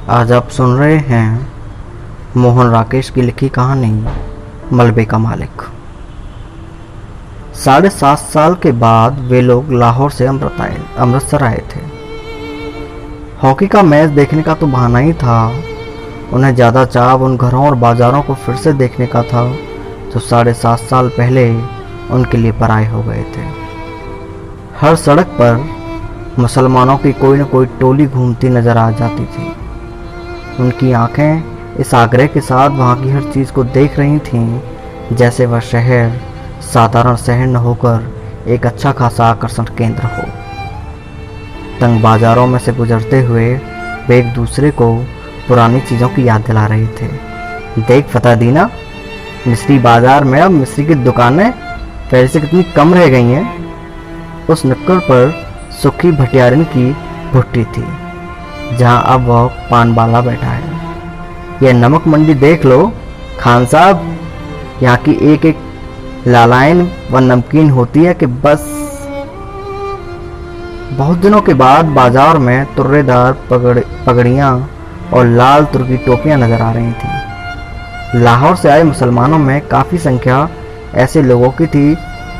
आज आप सुन रहे हैं मोहन राकेश की लिखी कहानी मलबे का मालिक। 7.5 साल के बाद वे लोग लाहौर से अमृतसर आए थे। हॉकी का मैच देखने का तो बहाना ही था। उन्हें ज़्यादा चाव उन घरों और बाज़ारों को फिर से देखने का था जो 7.5 साल पहले उनके लिए पराए हो गए थे। हर सड़क पर मुसलमानों की कोई न कोई टोली घूमती नजर आ जाती थी। उनकी आंखें इस आग्रह के साथ वहाँ की हर चीज़ को देख रही थीं जैसे वह शहर साधारण शहर न होकर एक अच्छा खासा आकर्षण केंद्र हो। तंग बाजारों में से गुजरते हुए वे एक दूसरे को पुरानी चीज़ों की याद दिला रहे थे। देख फतेह दीना, मिस्री बाजार में अब मिस्री की दुकानें पहले से कितनी कम रह गई हैं। उस नुक्कड़ पर सुखी भटियारिन की भुट्टी थी जहां अब वह पान वाला बैठा है। यह नमक मंडी देख लो खान साहब, यहाँ की एक एक लालाइन व नमकीन होती है कि बस। बहुत दिनों के बाद बाजार में तुर्रेदार पगड़ियाँ और लाल तुर्की टोपियाँ नजर आ रही थीं। लाहौर से आए मुसलमानों में काफ़ी संख्या ऐसे लोगों की थी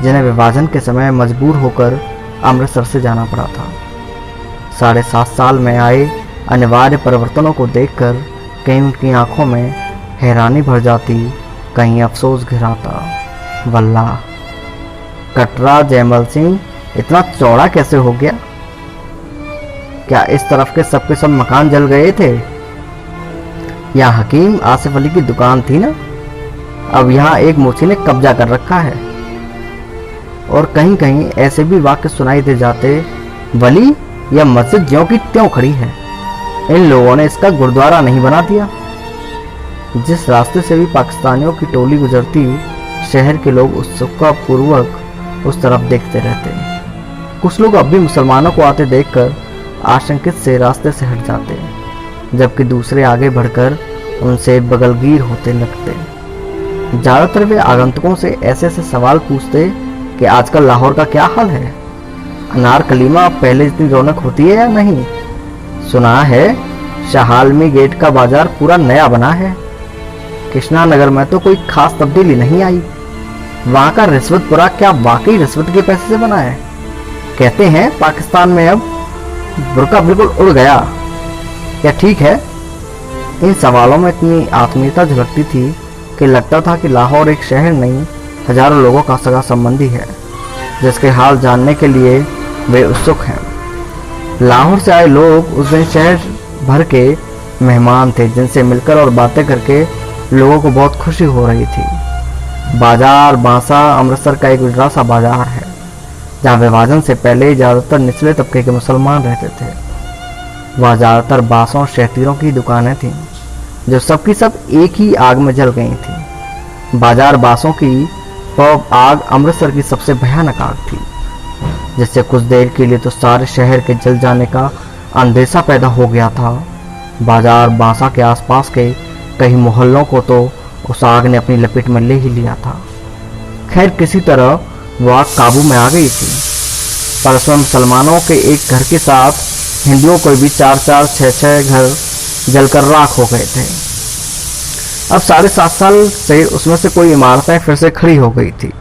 जिन्हें विभाजन के समय मजबूर होकर अमृतसर से जाना पड़ा था। 7.5 साल में आए अनिवार्य परिवर्तनों को देखकर कहीं उनकी आंखों में हैरानी भर जाती, कहीं अफसोस घिराता। वल्लाह, कटरा जयमल सिंह इतना चौड़ा कैसे हो गया? क्या इस तरफ के सब मकान जल गए थे? यहाँ हकीम आसिफ अली की दुकान थी ना, अब यहाँ एक मोची ने कब्जा कर रखा है। और कहीं कहीं ऐसे भी वाक्य सुनाई दे जाते, वली यह मस्जिद ज्यों की त्यों खड़ी है, इन लोगों ने इसका गुरुद्वारा नहीं बना दिया। जिस रास्ते से भी पाकिस्तानियों की टोली गुजरती, शहर के लोग उत्सुकता पूर्वक उस तरफ देखते रहते। कुछ लोग अब भी मुसलमानों को आते देखकर आशंकित से रास्ते से हट जाते, जबकि दूसरे आगे बढ़कर उनसे बगलगीर होते लगते। ज़्यादातर वे आगंतुकों से ऐसे ऐसे सवाल पूछते कि आजकल लाहौर का क्या हाल है, अनार कलीमा पहले जितनी रौनक होती है या नहीं। सुना है शाहालमी गेट का बाजार पूरा नया बना है। कृष्णा नगर में तो कोई खास तब्दीली नहीं आई। वहाँ का रिश्वतपुरा क्या वाकई रिश्वत के पैसे से बना है? कहते हैं पाकिस्तान में अब बुर्का बिल्कुल उड़ गया। क्या ठीक है? इन सवालों में इतनी आत्मीयता झलकती थी कि लगता था कि लाहौर एक शहर नहीं, हजारों लोगों का सगा संबंधी है जिसके हाल जानने के लिए वे उत्सुक हैं। लाहौर से आए लोग उस दिन शहर भर के मेहमान थे जिनसे मिलकर और बातें करके लोगों को बहुत खुशी हो रही थी। बाजार बांसा अमृतसर का एक उजड़ा सा बाजार है जहाँ विभाजन से पहले ज़्यादातर निचले तबके के मुसलमान रहते थे। वहाँ ज़्यादातर बांसों और शहतीरों की दुकानें थीं जो सबकी सब एक ही आग में जल गई थी। बाजार बांसों की आग अमृतसर की सबसे भयानक आग थी, जिससे कुछ देर के लिए तो सारे शहर के जल जाने का अंदेशा पैदा हो गया था। बाजार बांसा के आसपास के कई मोहल्लों को तो उस आग ने अपनी लपेट में ले ही लिया था। खैर किसी तरह वो आग काबू में आ गई थी, पर उसमें मुसलमानों के एक घर के साथ हिंदुओं को भी 4-4, 6-6 घर जलकर राख हो गए थे। अब 7.5 साल से उसमें से कोई इमारतें फिर से खड़ी हो गई थी,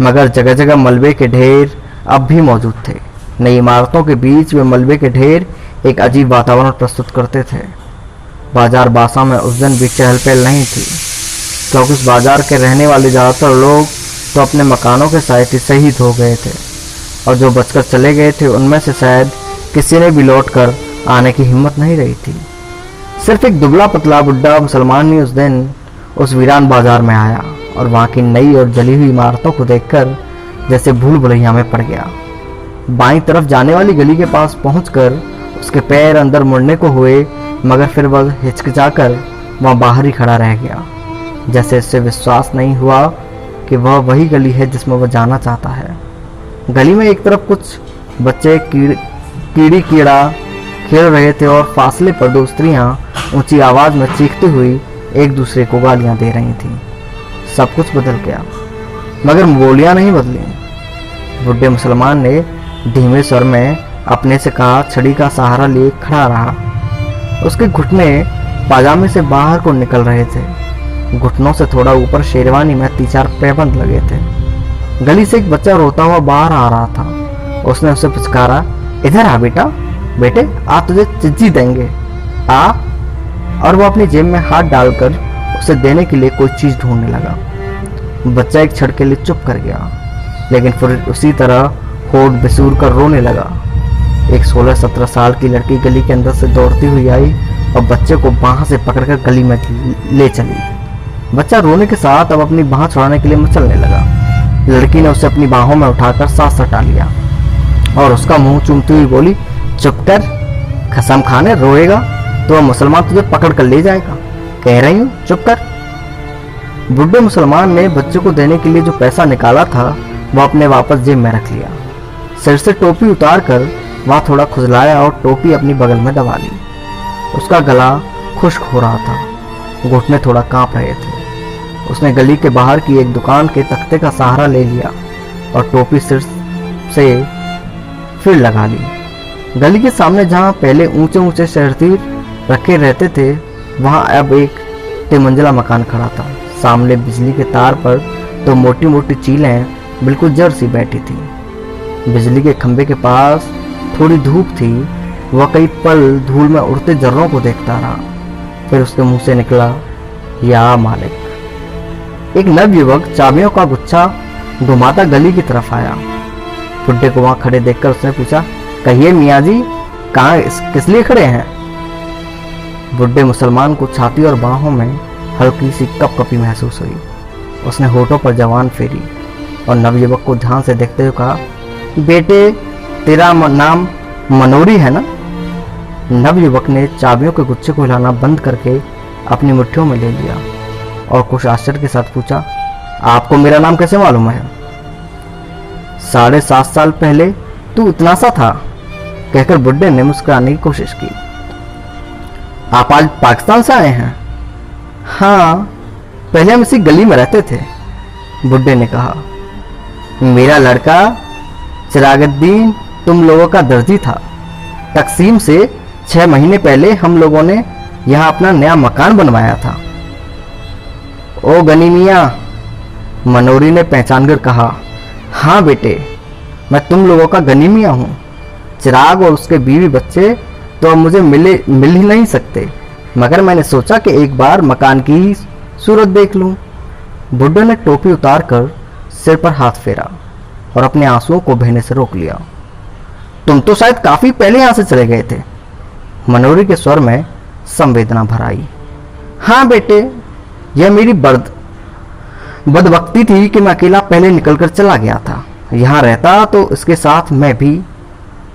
मगर जगह जगह मलबे के ढेर अब भी मौजूद थे। नई इमारतों के बीच वे मलबे के ढेर एक अजीब वातावरण प्रस्तुत करते थे। बाजार बासा में उस दिन भी चहल पहल नहीं थी, क्योंकि उस बाजार के रहने वाले ज़्यादातर लोग तो अपने मकानों के साथ ही शहीद हो गए थे, और जो बचकर चले गए थे उनमें से शायद किसी ने भी लौट कर आने की हिम्मत नहीं रही थी। सिर्फ एक दुबला पतला बुड्ढा मुसलमान ही उस दिन उस वीरान बाजार में आया और वहाँ की नई और जली हुई इमारतों को देखकर जैसे भूल भुलैया में पड़ गया। बाईं तरफ जाने वाली गली के पास पहुंचकर उसके पैर अंदर मुड़ने को हुए, मगर फिर वह हिचकिचाकर वहाँ बाहर ही खड़ा रह गया, जैसे इससे विश्वास नहीं हुआ कि वह वही गली है जिसमें वह जाना चाहता है। गली में एक तरफ कुछ बच्चे कीड़ी कीड़ा खेल रहे थे और फासले पर 2 स्त्रियां ऊंची आवाज में चीखती हुई एक दूसरे को गालियां दे रही थीं। सब कुछ बदल गया, मगर बोलियां नहीं बदली। बुढ़े मुसलमान ने धीमे स्वर में अपने से कहा, छड़ी का सहारा लिए खड़ा रहा। उसके घुटने पाजामे से बाहर को निकल रहे थे। घुटनों से थोड़ा ऊपर शेरवानी में 3-4 पैबंद लगे थे। गली से एक बच्चा रोता हुआ बाहर आ रहा था। उसने उसे पुचकारा, इधर आ बेटा, बेटे आ तुझे चिज्जी देंगे, आ। और वो अपनी जेब में हाथ डालकर उसे देने के लिए कोई चीज ढूंढने लगा। बच्चा एक क्षण के लिए चुप कर गया, लेकिन फिर उसी तरह होठ बिसूर कर रोने लगा। एक 16-17 साल की लड़की गली के अंदर से दौड़ती हुई आई और बच्चे को बाह से पकड़कर गली में ले चली। बच्चा रोने के साथ अब अपनी बाह छुड़ाने के लिए मचलने लगा। लड़की ने उसे अपनी बाहों में उठाकर साथ सटा लिया और उसका मुंह चूमती हुई बोली, चुप कर, कसम खाने रोएगा तो वह मुसलमान तुझे पकड़ कर ले जाएगा, कह रही हूँ चुप कर। बुढ़े मुसलमान ने बच्चे को देने के लिए जो पैसा निकाला था वह अपने वापस जेब में रख लिया। सिर से टोपी उतार कर वह थोड़ा खुजलाया और टोपी अपनी बगल में दबा ली। उसका गला खुश्क हो रहा था, घुटने थोड़ा कांप रहे थे। उसने गली के बाहर की एक दुकान के तख्ते का सहारा ले लिया और टोपी सिर से फिर लगा ली। गली के सामने जहाँ पहले ऊंचे ऊंचे शहरतीर रखे रहते थे वहाँ अब एक तिमंजिला मकान खड़ा था। सामने बिजली के तार पर तो मोटी मोटी चीलें बिल्कुल जड़ सी बैठी थी। बिजली के खंभे के पास थोड़ी धूप थी। वह कई पल धूल में उड़ते जर्रों को देखता रहा। फिर उसके मुंह से निकला, या मालिक। एक नवयुवक चाबियों का गुच्छा घुमाता गली की तरफ आया। बुड्ढे को वहां खड़े देखकर उसने पूछा, कहिए मियाँ जी, कहाँ किस लिए खड़े हैं? बुड्ढे मुसलमान को छाती और बाहों में हल्की सी कपकपी महसूस हुई। उसने होठों पर जवान फेरी और नवयुवक को ध्यान से देखते हुए कहा, बेटे तेरा नाम मनोरी है ना? नवयुवक ने चाबियों के गुच्छे को हिलाना बंद करके अपनी मुट्ठियों में ले लिया और कुछ आश्चर्य के साथ पूछा, आपको मेरा नाम कैसे मालूम है? 7.5 साल पहले तू इतना सा था, कहकर बुड्ढे ने मुस्कुराने की कोशिश की। आप आज पाकिस्तान से आए हैं? हाँ, पहले हम इसी गली में रहते थे, बुड्ढे ने कहा। मेरा लड़का चिरागुद्दीन तुम लोगों का दर्जी था। तकसीम से 6 महीने पहले हम लोगों ने यहाँ अपना नया मकान बनवाया था। ओ गनी मियाँ, मनोरी ने पहचान कर कहा, हाँ बेटे, मैं तुम लोगों का गनी मियाँ हूँ। चिराग और उसके बीवी बच्चे तो अब मुझे मिल ही नहीं सकते, मगर मैंने सोचा कि एक बार मकान की ही सूरत देख लूं। बुड्ढे ने टोपी उतार कर सिर पर हाथ फेरा और अपने आंसुओं को बहने से रोक लिया। तुम तो शायद काफी पहले यहां से चले गए थे, मनोरी के स्वर में संवेदना भर आई। हाँ बेटे, यह मेरी बदबख्ती थी कि मैं अकेला पहले निकलकर चला गया था। यहाँ रहता तो इसके साथ मैं भी।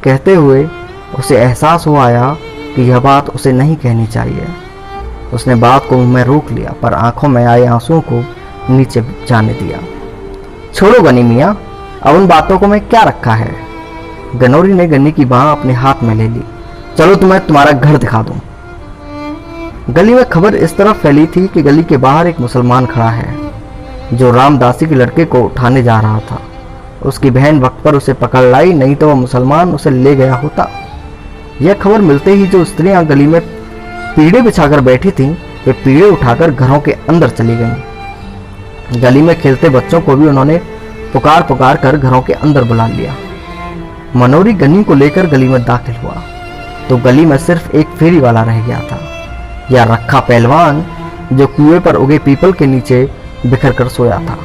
कहते हुए उसे एहसास हो आया कि यह बात उसे नहीं कहनी चाहिए। उसने बात को मुंह में रोक लिया, पर आंखों में आए आंसुओं को नीचे जाने दिया। छोड़ो गनी मियाँ, अब उन बातों को मैं क्या रखा है। गनोरी ने गन्नी की बाह अपने हाथ में ले ली। चलो तुम्हें तुम्हारा घर दिखा दूं। गली में खबर इस तरह फैली थी कि गली के बाहर एक मुसलमान खड़ा है जो रामदासी के लड़के को उठाने जा रहा था। उसकी बहन वक्त पर उसे पकड़ लाई, नहीं तो वह मुसलमान उसे ले गया होता। यह खबर मिलते ही जो स्त्रियां गली में पीढ़े बिछाकर बैठी थीं, वे पीढ़े उठाकर घरों के अंदर चली गईं। गली में खेलते बच्चों को भी उन्होंने पुकार पुकार कर घरों के अंदर बुला लिया। मनोरी गन्नी को लेकर गली में दाखिल हुआ तो गली में सिर्फ एक फेरी वाला रह गया था, या रखा पहलवान जो कुएं पर उगे पीपल के नीचे बिखर कर सोया था।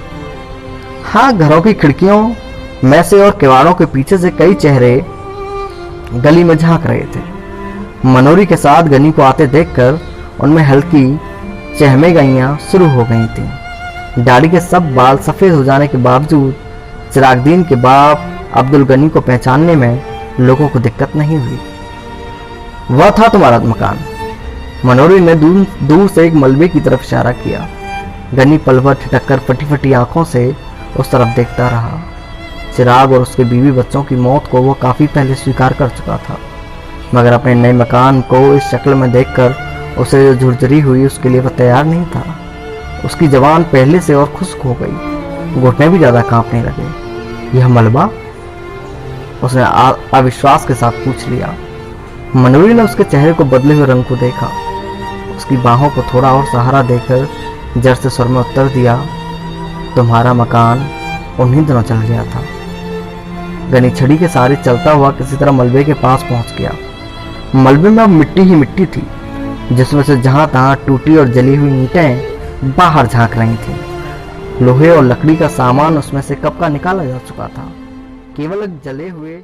हाँ, घरों की खिड़कियों में से और किवाड़ों के पीछे से कई चेहरे गली में झांक रहे थे। मनोरी के साथ गनी को आते देखकर उनमें हल्की चहमेगइयां शुरू हो गई थीं। दाढ़ी के सब बाल सफेद हो जाने के बावजूद चिरागुद्दीन के बाप अब्दुल गनी को पहचानने में लोगों को दिक्कत नहीं हुई। वह था तुम्हारा मकान। मनोरी ने दूर से एक मलबे की तरफ इशारा किया। गनी पल भर ठिठक कर फटी फटी आंखों से उस तरफ देखता रहा। चिराग और उसके बीवी बच्चों की मौत को वो काफी पहले स्वीकार कर चुका था, मगर अपने नए मकान को इस शक्ल में देखकर उसे जो झुरझुरी हुई उसके लिए वह तैयार नहीं था। उसकी जबान पहले से और खुश्क हो गई, घुटने भी ज्यादा कांपने लगे। यह मलबा? उसने अविश्वास के साथ पूछ लिया। मनोरी ने उसके चेहरे को बदले हुए रंग को देखा। उसकी बाहों को थोड़ा और सहारा देकर जड़ से स्वर में उत्तर दिया, तुम्हारा मकान उन्हीं दिनों चल गया था। गनी छड़ी के सहारे चलता हुआ किसी तरह मलबे के पास पहुंच गया। मलबे में अब मिट्टी ही मिट्टी थी, जिसमें से जहां तहां टूटी और जली हुई ईंटें बाहर झांक रही थी। लोहे और लकड़ी का सामान उसमें से कब का निकाला जा चुका था। केवल एक जले हुए